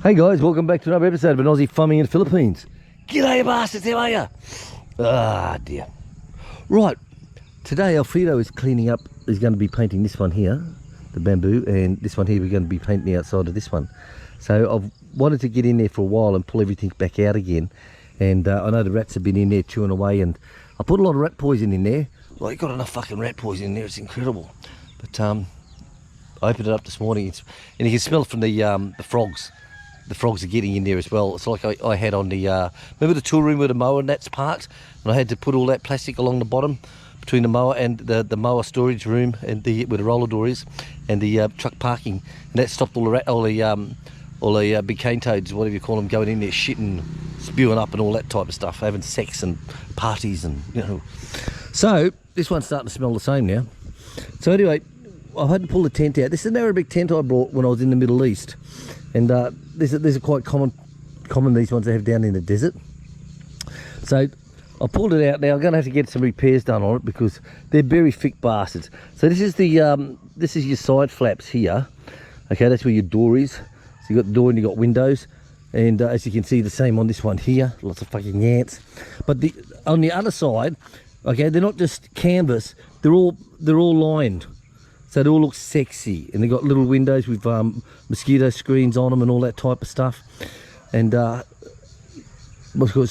Hey guys, welcome back to another episode of an Aussie farming in the Philippines. G'day you bastards, how are ya? Ah dear. Right, today Alfredo is cleaning up, he's going to be painting this one here, the bamboo, and this one here we're going to be painting the outside of this one. So I've wanted to get in there for a while and pull everything back out again. And I know the rats have been in there chewing away, and I put a lot of rat poison in there. Well, you got enough fucking rat poison in there, it's incredible. But I opened it up this morning, and you can smell it from the frogs. The frogs are getting in there as well. It's like I had on the, remember the tool room where the mower and that's parked? And I had to put all that plastic along the bottom between the mower and the mower storage room and where the roller door is, and the truck parking. And that stopped all the big cane toads, whatever you call them, going in there shitting, spewing up and all that type of stuff, having sex and parties and, you know. So this one's starting to smell the same now. So anyway, I've had to pull the tent out. This is an Arabic tent I brought when I was in the Middle East. And these are quite common these ones they have down in the desert. So I pulled it out. Now I'm going to have to get some repairs done on it because they're very thick bastards. So this is your side flaps here. Okay, that's where your door is. So you got the door and you got windows. And as you can see, the same on this one here. Lots of fucking ants. But on the other side, okay, they're not just canvas. They're all lined. So they all look sexy, and they've got little windows with mosquito screens on them and all that type of stuff. And so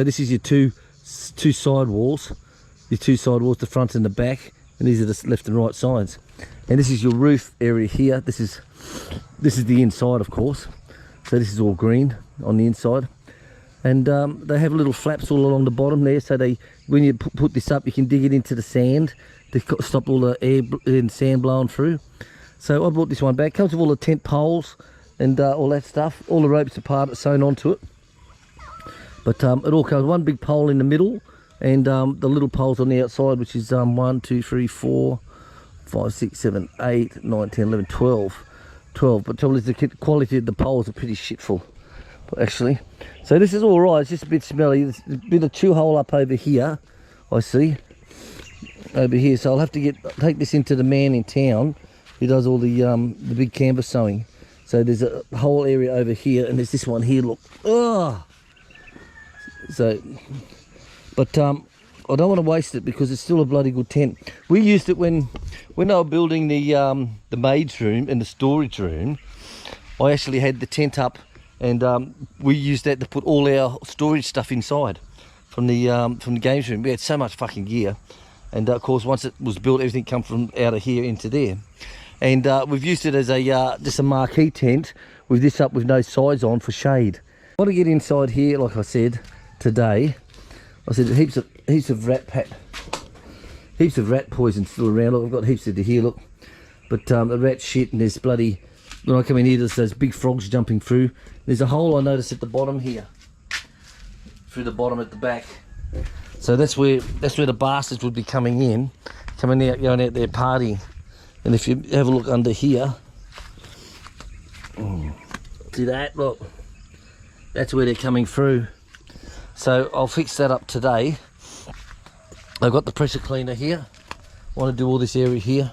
this is your two side walls, the front and the back, and these are the left and right sides. And this is your roof area here. This is the inside, of course. So this is all green on the inside, and they have little flaps all along the bottom there. So when you put this up, you can dig it into the sand to stop all the air and sand blowing through. So I brought this one back. Comes with all the tent poles and all that stuff. All the ropes are part of it, sewn onto it. But it all comes one big pole in the middle, and the little poles on the outside, which is 1, 2, 3, 4, 5, 6, 7, 8, 9, 10, 11, 12. 12. But trouble is the quality of the poles are pretty shitful, actually. So this is all right. It's just a bit smelly. There's a bit of chew hole up over here, I see. Over here, so I'll have to take this into the man in town who does all the big canvas sewing. So there's a whole area over here, and there's this one here. Look, oh. So, but I don't want to waste it because it's still a bloody good tent. We used it when they were building the maid's room and the storage room. I actually had the tent up, and we used that to put all our storage stuff inside from the games room. We had so much fucking gear. And of course, once it was built, everything come from out of here into there. And we've used it as just a marquee tent with this up with no sides on for shade. I want to get inside here, like I said today. I said heaps of rat poison still around. Look, I've got heaps of it here. Look, but the rat shit, and there's bloody. When I come in here, there's those big frogs jumping through. There's a hole I noticed at the bottom here, through the bottom at the back. So that's where the bastards would be coming out, going out there partying. And if you have a look under here, see that? Look, that's where they're coming through. So I'll fix that up today. I've got the pressure cleaner here. I want to do all this area here,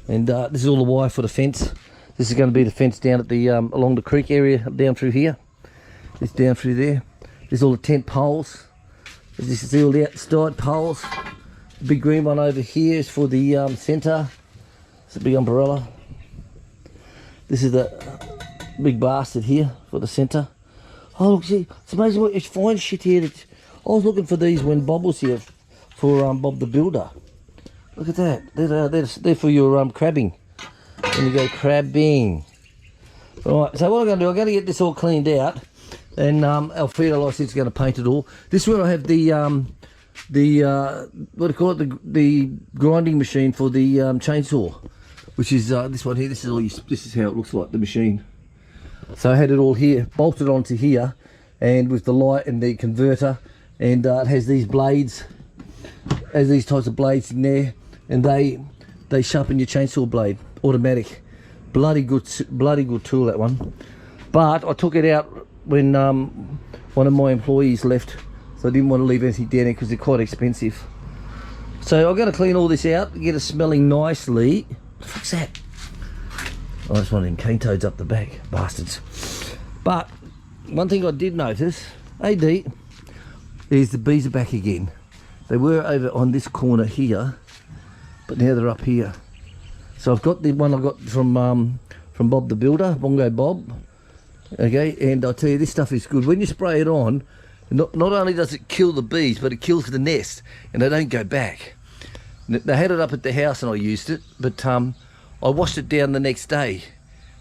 and this is all the wire for the fence. This is going to be the fence down at the along the creek area, down through here. It's down through there. There's all the tent poles. This is all the outside poles. The big green one over here is for the centre. It's a big umbrella. This is the big bastard here for the centre. Oh look, see, it's amazing what you find shit here. I was looking for these when Bob was here for Bob the Builder. Look at that. They're for your crabbing. When you go crabbing. Right, so what I'm going to do, I'm going to get this all cleaned out. And Alfredo, like I said, is going to paint it all. This is where I have the what do you call it? The grinding machine for the chainsaw, which is this one here. This is how it looks like, the machine. So I had it all here, bolted onto here, and with the light and the converter, and it has these blades, has these types of blades in there, and they sharpen your chainsaw blade, automatic. Bloody good tool, that one. But I took it out when one of my employees left, so I didn't want to leave anything down there because they're quite expensive. So I'm going to clean all this out, get it smelling nicely. What the fuck's that? Oh, that's one of them cane toads up the back, bastards. But one thing I did notice, AD, is the bees are back again. They were over on this corner here, but now they're up here. So I've got the one I got from Bob the Builder, Bongo Bob. Okay, and I tell you, this stuff is good. When you spray it on, not only does it kill the bees, but it kills the nest, and they don't go back. They had it up at the house and I used it, but I washed it down the next day,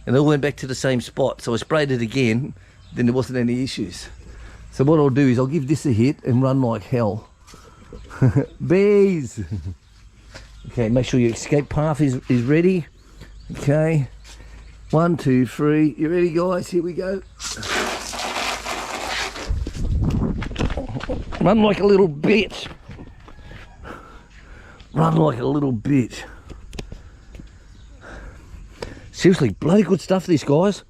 and they all went back to the same spot. So I sprayed it again, then there wasn't any issues. So what I'll do is I'll give this a hit and run like hell. Bees! Okay, make sure your escape path is ready. Okay, 1, 2, 3. You ready, guys? Here we go. Run like a little bitch. Run like a little bitch. Seriously, bloody good stuff, this, guys.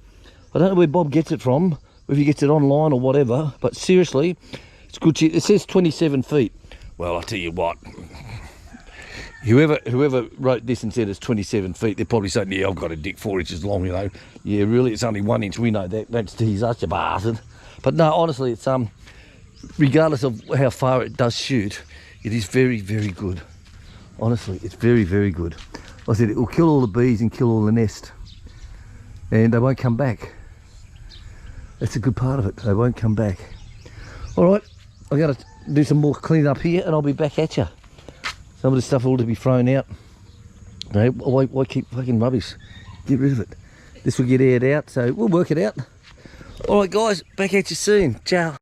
I don't know where Bob gets it from, if he gets it online or whatever, but seriously, it's good shit. It says 27 feet. Well, I'll tell you what. Whoever wrote this and said it's 27 feet, they're probably saying, yeah, I've got a dick 4 inches long, you know. Yeah, really, it's only 1 inch. We know that. Don't tease us, you bastard. But no, honestly, it's regardless of how far it does shoot, it is very, very good. Honestly, it's very, very good. Like I said, it will kill all the bees and kill all the nest, and they won't come back. That's a good part of it. They won't come back. All right, I've got to do some more cleaning up here, and I'll be back at you. Some of the stuff ought to be thrown out. No, why keep fucking rubbish? Get rid of it. This will get aired out, so we'll work it out. All right, guys, back at you soon. Ciao.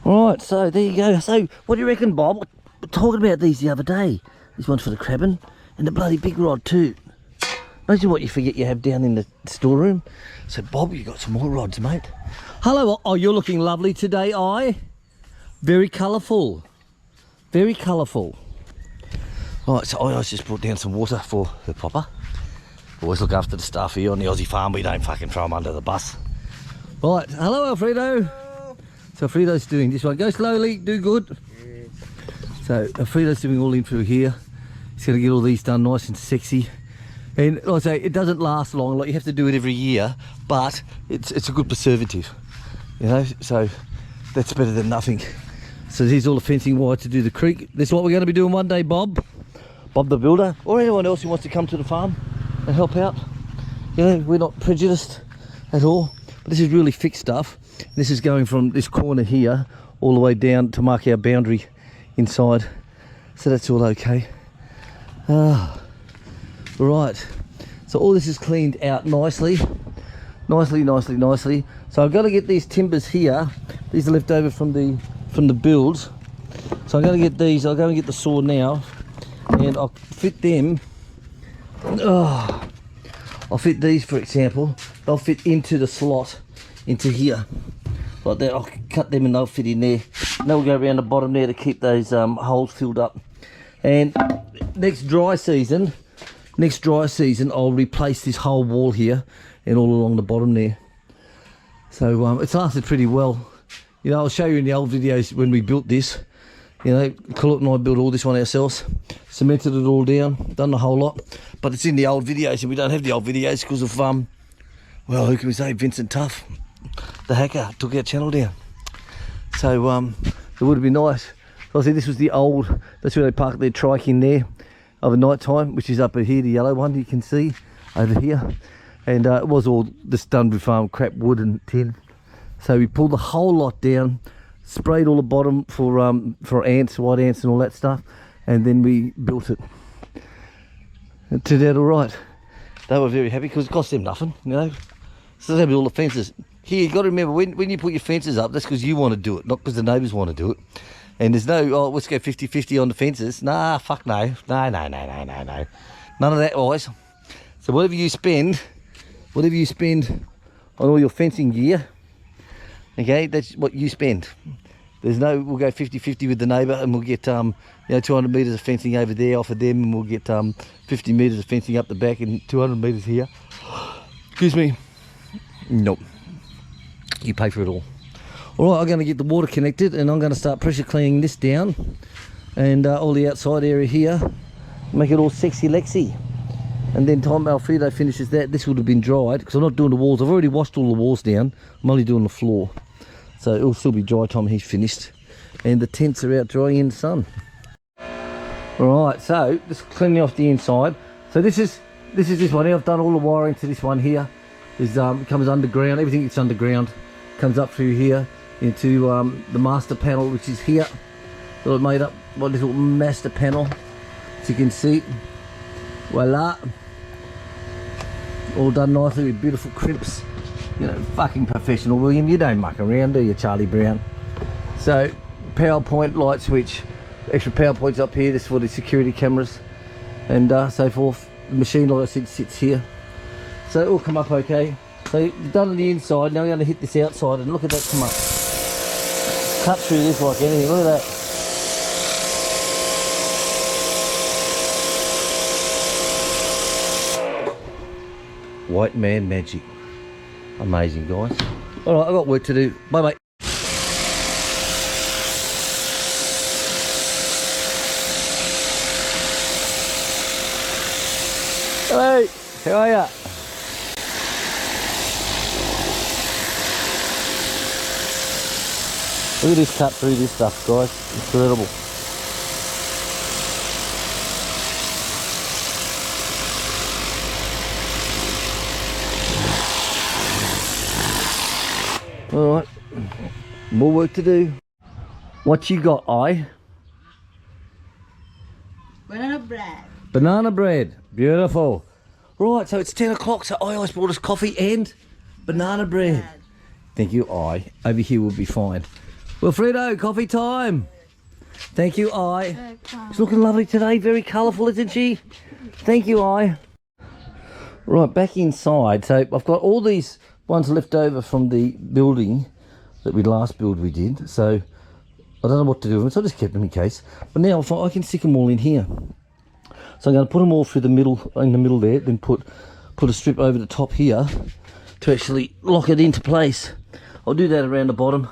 All right, so there you go. So, what do you reckon, Bob? We're talking about these the other day. This one's for the crabbing, and the bloody big rod too. Imagine what you forget you have down in the storeroom. So, Bob, you got some more rods, mate. Hello. Oh, you're looking lovely today, very colourful. Very colourful. All right, so I just brought down some water for the popper. Always look after the stuff here on the Aussie farm. We don't fucking throw them under the bus. Right, hello, Alfredo. Hello. So Alfredo's doing this one. Go slowly, do good. Yeah. So Alfredo's doing all in through here. He's going to get all these done nice and sexy. And like I say, it doesn't last long. Like, you have to do it every year, but it's a good preservative, you know. So that's better than nothing. So here's all the fencing wire to do the creek. This is what we're going to be doing one day, Bob the Builder, or anyone else who wants to come to the farm and help out. You know, we're not prejudiced at all. But this is really fixed stuff. This is going from this corner here all the way down to mark our boundary inside. So that's all okay. Right. So all this is cleaned out nicely. Nicely. So I've got to get these timbers here. These are left over from the builds. So I'm going to get these. I'll go and get the saw now, and I'll fit them. I'll fit these, for example. They'll fit into the slot, into here, like that. I'll cut them and they'll fit in there. And they'll go around the bottom there to keep those holes filled up. And next dry season, I'll replace this whole wall here and all along the bottom there. So it's lasted pretty well. You know, I'll show you in the old videos when we built this. You know, Colette and I built all this one ourselves, cemented it all down, done the whole lot. But it's in the old videos, and we don't have the old videos because of, well, who can we say? Vincent Tuff, the hacker, took our channel down. So it would have been nice. So I said this was the old, that's where they parked their trike in there over night time, which is up here, the yellow one you can see over here. And it was all just done with crap wood and tin. So we pulled the whole lot down, sprayed all the bottom for ants, white ants and all that stuff, and then we built it. It turned out all right. They were very happy because it cost them nothing, you know. So they have all the fences. Here, you got to remember, when you put your fences up, that's because you want to do it, not because the neighbours want to do it. And there's no, oh, let's go 50-50 on the fences. Nah, fuck no. No. None of that, boys. So whatever you spend on all your fencing gear, okay, that's what you spend. There's no, we'll go 50-50 with the neighbour, and we'll get 200 metres of fencing over there off of them, and we'll get 50 metres of fencing up the back and 200 metres here. Excuse me. Nope. You pay for it all. All right, I'm going to get the water connected, and I'm going to start pressure cleaning this down, and all the outside area here, make it all sexy Lexi. And then time Alfredo finishes that, this would have been dried, because I'm not doing the walls. I've already washed all the walls down. I'm only doing the floor. So it'll still be dry time he's finished. And the tents are out drying in the sun. Alright, so just cleaning off the inside. So this is this one here. I've done all the wiring to this one here. It comes underground, everything gets underground. Comes up through here into the master panel, which is here. So I made up my little master panel, as you can see. Voila. All done nicely with beautiful crimps. You know, fucking professional, William. You don't muck around, do you, Charlie Brown? So, power point, light switch. Extra power points up here. This is for the security cameras and so forth. The machine, like I said, sits here. So it will come up okay. So you've done on the inside. Now we're going to hit this outside and look at that come up. Cut through this like anything. Look at that. White man magic. Amazing, guys. Alright, I've got work to do. Bye, mate. Hello, how are ya? Look at this cut through this stuff, guys. Incredible. Alright, more work to do. What you got, I? Banana bread. Banana bread, beautiful. Right, so it's 10 o'clock, so I always brought us coffee and banana bread. Thank you, I. Over here will be fine. Wilfredo, coffee time. Thank you, I. She's looking lovely today, very colourful, isn't she? Thank you, I. Right, back inside, so I've got all these ones left over from the building that we did, so I don't know what to do with them, so I just kept them in case. But now I can stick them all in here. So I'm going to put them all through the middle, in the middle there, then put a strip over the top here to actually lock it into place. I'll do that around the bottom.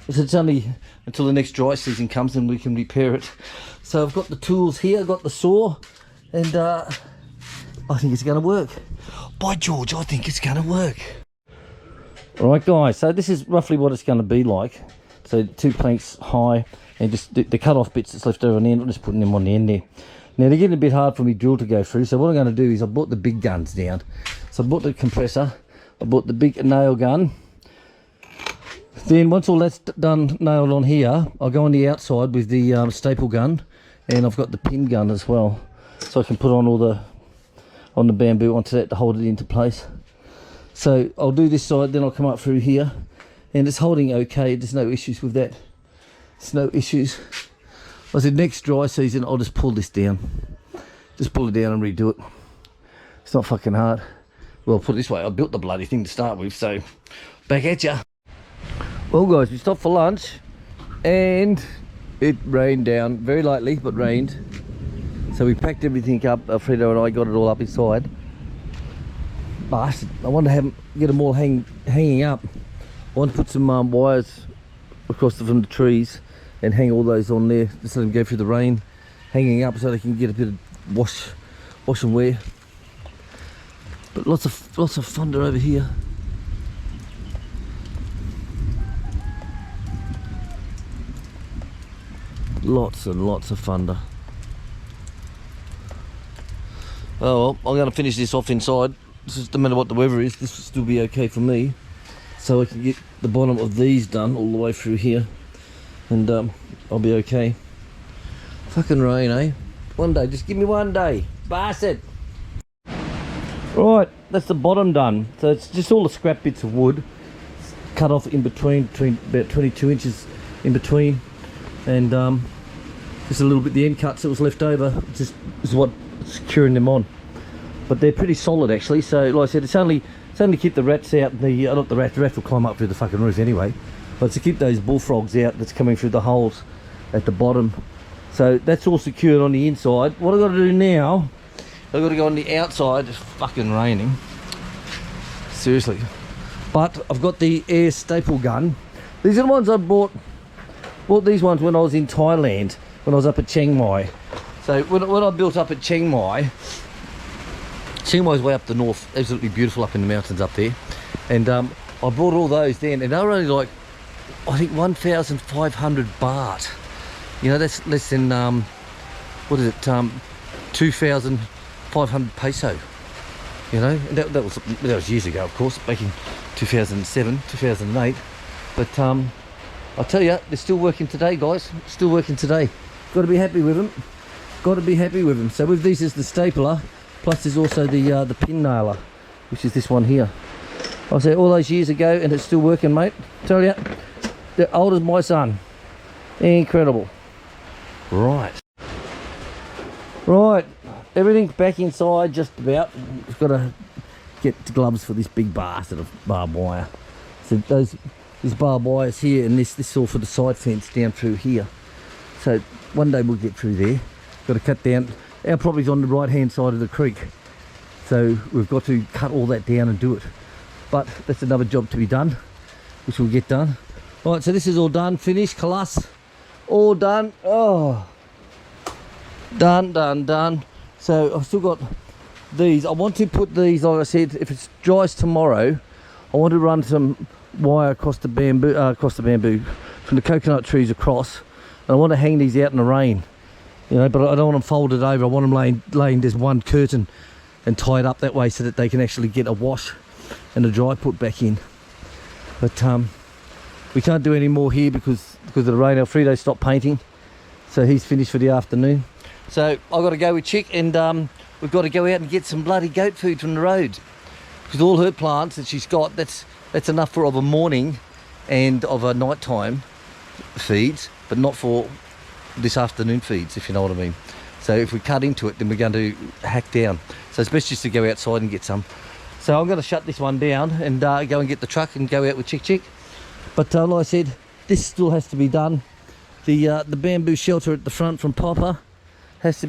So it's only until the next dry season comes and we can repair it. So I've got the tools here, I've got the saw, and I think it's going to work. By George, I think it's going to work. Alright guys, so this is roughly what it's going to be like. So 2 planks high, and just the cut off bits that's left over on the end, I'm just putting them on the end there. Now they're getting a bit hard for me drill to go through, so what I'm going to do is I brought the big guns down. So I bought the compressor, I bought the big nail gun. Then once all that's done, nailed on here, I'll go on the outside with the staple gun, and I've got the pin gun as well. So I can put on on the bamboo onto that to hold it into place. So I'll do this side, then I'll come up through here, and it's holding okay. There's no issues with that. There's no issues. I said next dry season I'll just pull this down. Just pull it down and redo it. It's not fucking hard. Well, put it this way, I built the bloody thing to start with, so back at ya. Well guys, we stopped for lunch and it rained down very lightly, but rained. So we packed everything up. Alfredo and I got it all up inside. But I want to get them all hanging up. I want to put some wires across from the trees and hang all those on there, just let them go through the rain, hanging up so they can get a bit of wash and wear. But lots of thunder over here. Lots and lots of thunder. Oh well, I'm going to finish this off inside. This is, no matter what the weather is, this will still be okay for me. So I can get the bottom of these done all the way through here, and I'll be okay. Fucking rain, eh? One day, just give me one day, bastard. Right, that's the bottom done. So it's just all the scrap bits of wood cut off in between about 22 inches in between, and just a little bit the end cuts that was left over. Just is what securing them on. But they're pretty solid actually. So like I said, it's only to keep the rats out. Not the rats will climb up through the fucking roof anyway. But to keep those bullfrogs out that's coming through the holes at the bottom. So that's all secured on the inside. What I've got to do now, I've got to go on the outside. It's fucking raining. Seriously. But I've got the air staple gun. These are the ones I bought these ones when I was in Thailand, when I was up at Chiang Mai. So when I built up at Chiang Mai is way up the north, absolutely beautiful up in the mountains up there. And I brought all those then, and they were only like I think 1,500 baht. You know, that's less than what is it? 2,500 peso. You know, that was years ago, of course, back in 2007, 2008. But I'll tell you, they're still working today, guys. Still working today. Got to be happy with them. Got to be happy with them. So with these is the stapler, plus there's also the pin nailer, which is this one here. I say all those years ago, and it's still working, mate. Tell you, they're old as my son. Incredible. Right. Right. Everything's back inside just about. We've got to get the gloves for this big bastard of barbed wire. So this barbed wire's here, and this is all for the side fence down through here. So one day we'll get through there. Got to cut down. Our property's on the right hand side of the creek, so we've got to cut all that down and do it. But that's another job to be done, which will get done. Right, so this is all done, finished, kalas, all done. Oh, done. So I've still got these. I want to put these, like I said, if it dries tomorrow, I want to run some wire across the bamboo from the coconut trees across, and I want to hang these out in the rain, you know, but I don't want them folded over. I want them laying just one curtain and tied up that way so that they can actually get a wash and a dry put back in. But we can't do any more here because of the rain. Alfredo stopped painting, so he's finished for the afternoon. So I've got to go with Chick, and we've got to go out and get some bloody goat food from the road, because all her plants that she's got, that's enough for of a morning and of a nighttime feeds, but not for this afternoon feeds, if you know what I mean. So if we cut into it, then we're going to hack down. So it's best just to go outside and get some. So I'm going to shut this one down and go and get the truck and go out with Chick. But like I said, this still has to be done. The bamboo shelter at the front from Papa has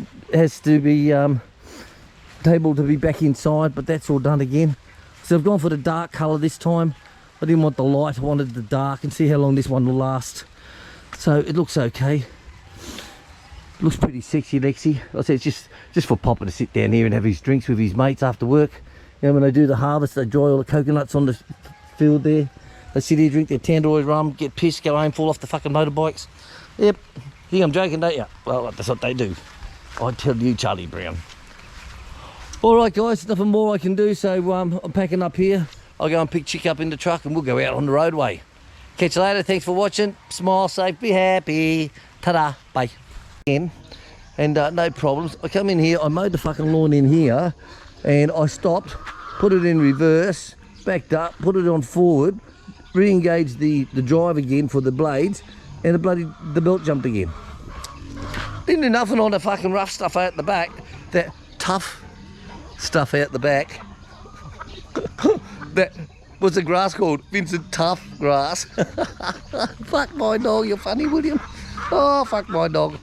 to be able to be back inside, but that's all done again. So I've gone for the dark colour this time. I didn't want the light, I wanted the dark, and see how long this one will last. So it looks okay. Looks pretty sexy, Lexi. I said it's just for Papa to sit down here and have his drinks with his mates after work. You know, when they do the harvest, they dry all the coconuts on the field there. They sit here, drink their Tandoori rum, get pissed, go home, fall off the fucking motorbikes. Yep. You think I'm joking, don't you? Well, that's what they do. I tell you, Charlie Brown. Alright guys, nothing more I can do, so I'm packing up here. I'll go and pick Chick up in the truck and we'll go out on the roadway. Catch you later, thanks for watching. Smile, safe, be happy. Ta-da, bye. And no problems. I come in here, I mowed the fucking lawn in here, and I stopped, put it in reverse, backed up, put it on forward, re-engaged the drive again for the blades, and the belt jumped again. Didn't do nothing on the fucking rough stuff out the back, that tough stuff out the back. That what's the grass called? Vincent Tough grass. Fuck my dog, you're funny, William. Oh, fuck my dog.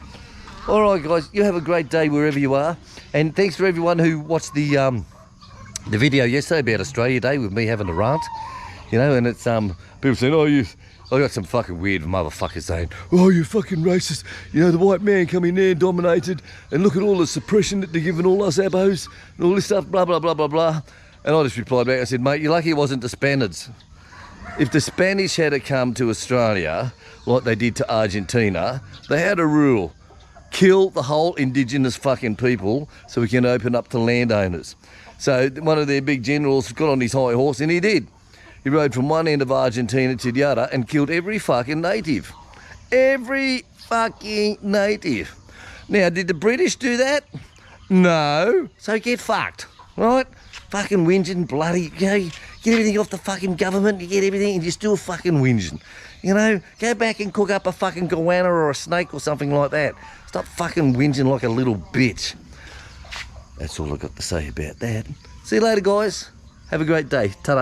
Alright guys, you have a great day wherever you are, and thanks for everyone who watched the video yesterday about Australia Day with me having a rant, you know, and it's people saying, oh, I got some fucking weird motherfuckers saying, oh, you fucking racist, you know, the white man come in there and dominated, and look at all the suppression that they're giving all us abos, and all this stuff, blah, blah, blah, blah, blah. And I just replied back, I said, mate, you're lucky it wasn't the Spaniards. If the Spanish had to come to Australia, like they did to Argentina, they had a rule. Kill the whole indigenous fucking people so we can open up to landowners. So one of their big generals got on his high horse, and he did. He rode from one end of Argentina to the other and killed every fucking native. Every fucking native. Now, did the British do that? No. So get fucked, right? Fucking whinging, bloody, you know, get everything off the fucking government, you get everything and you're still fucking whinging. You know, go back and cook up a fucking goanna or a snake or something like that. Stop fucking whinging like a little bitch. That's all I've got to say about that. See you later, guys. Have a great day. Ta-da.